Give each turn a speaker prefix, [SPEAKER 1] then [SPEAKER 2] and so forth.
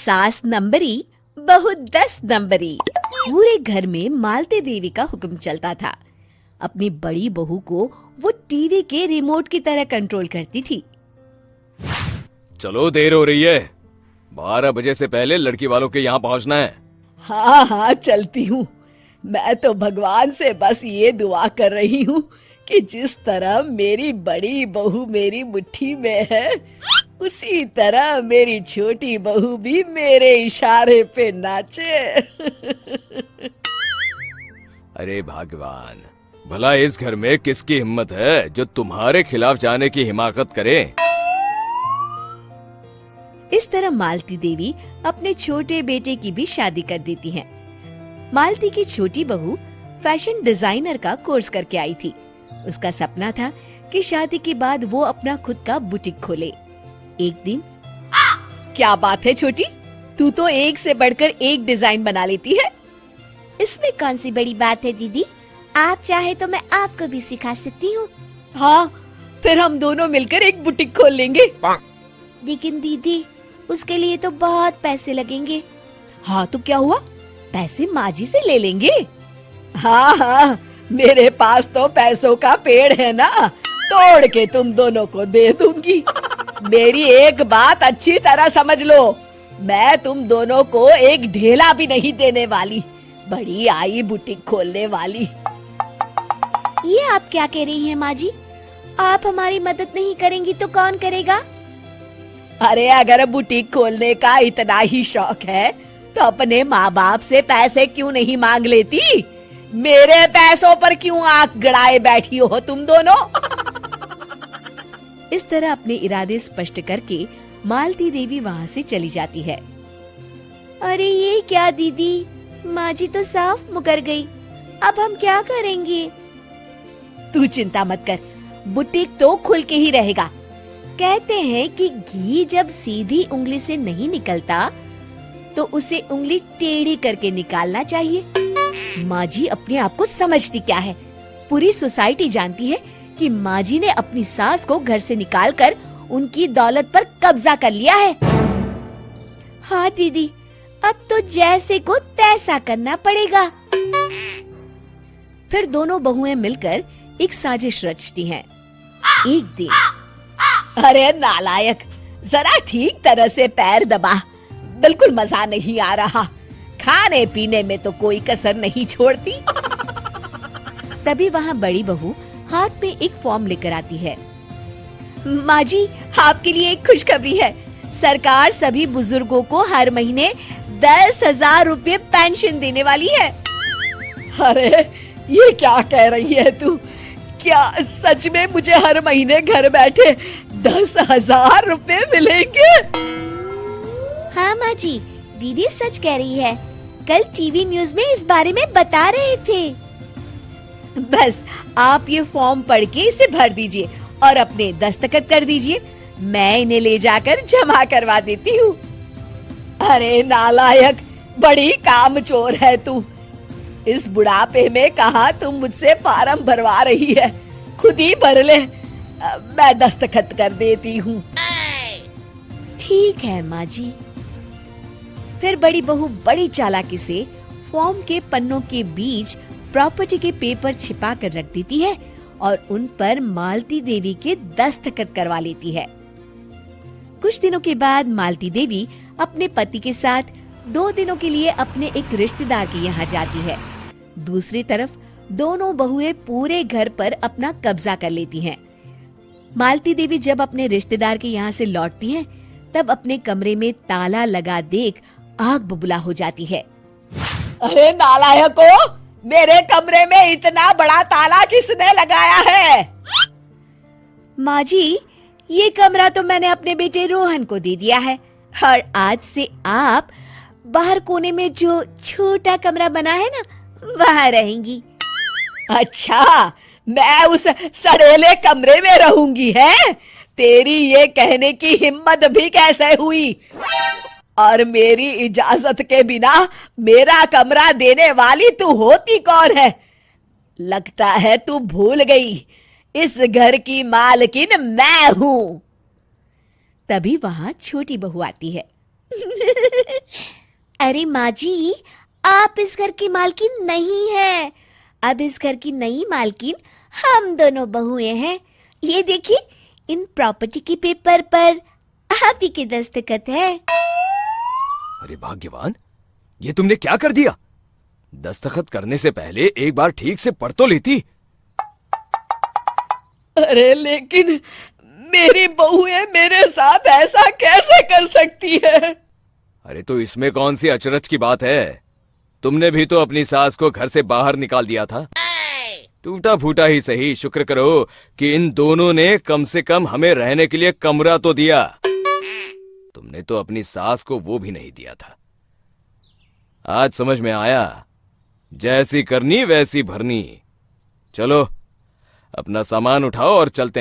[SPEAKER 1] सास नंबरी बहू 10 नंबरी। पूरे घर में मालती देवी का हुक्म चलता था। अपनी बड़ी बहू को वो टीवी के रिमोट की तरह कंट्रोल करती थी।
[SPEAKER 2] चलो, देर हो रही है। 12 बजे से पहले लड़की वालों के यहाँ पहुँचना है।
[SPEAKER 3] हाँ हाँ, चलती हूँ। मैं तो भगवान से बस ये दुआ कर रही हूँ कि जिस तरह मेरी बड़ी बहू मेरी मुट्ठी में है, उसी तरह मेरी छोटी बहू भी मेरे इशारे पे नाचे।
[SPEAKER 2] अरे भगवान, भला इस घर में किसकी हिम्मत है जो तुम्हारे खिलाफ जाने की हिमाकत करे।
[SPEAKER 1] इस तरह मालती देवी अपने छोटे बेटे की भी शादी कर देती हैं। मालती की छोटी बहू फैशन डिजाइनर का कोर्स करके आई थी। उसका सपना था कि शादी के बाद वो अपना खुद का बुटीक खोले। एक दिन,
[SPEAKER 3] क्या बात है छोटी, तू तो एक से बढ़कर एक डिजाइन बना लेती है।
[SPEAKER 1] इसमें कौन सी बड़ी बात है दीदी? आप चाहे तो मैं आपको भी सिखा सकती हूँ।
[SPEAKER 3] हाँ, फिर हम दोनों मिलकर एक बुटीक खोल लेंगे।
[SPEAKER 1] लेकिन दीदी, उसके लिए तो बहुत पैसे लगेंगे।
[SPEAKER 3] हाँ तो क्या हुआ, पैसे माँ जी से ले लेंगे। हाँ हाँ, मेरे पास तो पैसों का पेड़ है ना, तोड़ के तुम दोनों को दे दूंगी। मेरी एक बात अच्छी तरह समझ लो, मैं तुम दोनों को एक ढेला भी नहीं देने वाली। बड़ी आई बुटीक खोलने वाली।
[SPEAKER 1] ये आप क्या कह रही हैं माँ जी? आप हमारी मदद नहीं करेंगी तो कौन करेगा?
[SPEAKER 3] अरे अगर बुटीक खोलने का इतना ही शौक है तो अपने माँ बाप से पैसे क्यों नहीं मांग लेती? मेरे पैसों पर क्यों आंख गड़ाए बैठी हो तुम दोनों?
[SPEAKER 1] इस तरह अपने इरादे स्पष्ट करके मालती देवी वहाँ से चली जाती है। अरे ये क्या दीदी, माँ जी तो साफ मुकर गई। अब हम क्या करेंगे?
[SPEAKER 3] तू चिंता मत कर, बुटीक तो खुल के ही रहेगा।
[SPEAKER 1] कहते हैं कि घी जब सीधी उंगली से नहीं निकलता तो उसे उंगली टेढ़ी करके निकालना चाहिए। माँ जी अपने आप को समझती क्या है? पूरी सोसाइटी जानती है कि माँ जी ने अपनी सास को घर से निकालकर उनकी दौलत पर कब्जा कर लिया है। हाँ दीदी, अब तो जैसे को तैसा करना पड़ेगा। फिर दोनों बहुएं मिलकर एक साजिश रचती हैं। एक दिन,
[SPEAKER 3] अरे नालायक, जरा ठीक तरह से पैर दबा, बिल्कुल मजा नहीं आ रहा। खाने पीने में तो कोई कसर नहीं छोड़ती।
[SPEAKER 1] तभी वहाँ बड़ी बहू हाथ में एक फॉर्म लेकर आती है।
[SPEAKER 3] माँ जी, आपके लिए एक खुशखबरी है। सरकार सभी बुजुर्गों को हर महीने 10,000 रुपए पेंशन देने वाली है। अरे ये क्या कह रही है तू? क्या सच में मुझे हर महीने घर बैठे 10,000 रुपए मिलेंगे?
[SPEAKER 1] हाँ माँ जी, दीदी सच कह रही है। कल टीवी न्यूज में इस बारे में बता रहे थे।
[SPEAKER 3] बस आप ये फॉर्म पढ़ के इसे भर दीजिए और अपने दस्तखत कर दीजिए। मैं इन्हें ले जाकर जमा करवा देती हूँ। अरे नालायक, बड़ी कामचोर है तू। इस बुढ़ापे में कहाँ तुम मुझसे फार्म भरवा रही है? खुद ही भर ले, मैं दस्तखत कर देती हूँ।
[SPEAKER 1] ठीक है माँ जी। फिर बड़ी बहू बड़ी चालाकी से फॉर्म के पन्नों के बीच प्रॉपर्टी के पेपर छिपा कर रख देती है और उन पर मालती देवी के दस्तखत करवा लेती है। कुछ दिनों के बाद मालती देवी अपने पति के साथ 2 दिनों के लिए अपने एक रिश्तेदार के यहाँ जाती है। दूसरी तरफ दोनों बहुएं पूरे घर पर अपना कब्जा कर लेती हैं। मालती देवी जब अपने रिश्तेदार के यहाँ से लौटती हैं, तब अपने कमरे में ताला लगा देख आग बबूला हो जाती है।
[SPEAKER 3] अरे नालायको, मेरे कमरे में इतना बड़ा ताला किसने लगाया है?
[SPEAKER 1] माँ जी, ये कमरा तो मैंने अपने बेटे रोहन को दे दिया है और आज से आप बाहर कोने में जो छोटा कमरा बना है ना, वहाँ रहेंगी।
[SPEAKER 3] अच्छा, मैं उस सड़ेले कमरे में रहूंगी है? तेरी ये कहने की हिम्मत भी कैसे हुई? और मेरी इजाजत के बिना मेरा कमरा देने वाली तू होती कौन है? लगता है तू भूल गई, इस घर की मालकिन मैं हूँ।
[SPEAKER 1] तभी वहाँ छोटी बहू आती है।
[SPEAKER 3] अरे माँ जी, आप इस घर की मालकिन नहीं है। अब इस घर की नई मालकिन हम दोनों बहुएं हैं। ये देखिए, इन प्रॉपर्टी के पेपर पर आप ही के दस्तखत है।
[SPEAKER 2] अरे भाग्यवान, ये तुमने क्या कर दिया? दस्तखत करने से पहले एक बार ठीक से पढ़ तो लेती।
[SPEAKER 1] अरे लेकिन मेरी बहुएं मेरे साथ ऐसा कैसे कर सकती है?
[SPEAKER 2] अरे तो इसमें कौन सी अचरज की बात है? तुमने भी तो अपनी सास को घर से बाहर निकाल दिया था। टूटा फूटा ही सही, शुक्र करो कि इन दोनों ने कम से कम हमें रहने के लिए कमरा तो दिया। तुमने तो अपनी सास को वो भी नहीं दिया था। आज समझ में आया, जैसी करनी वैसी भरनी। चलो अपना सामान उठाओ और चलते हैं।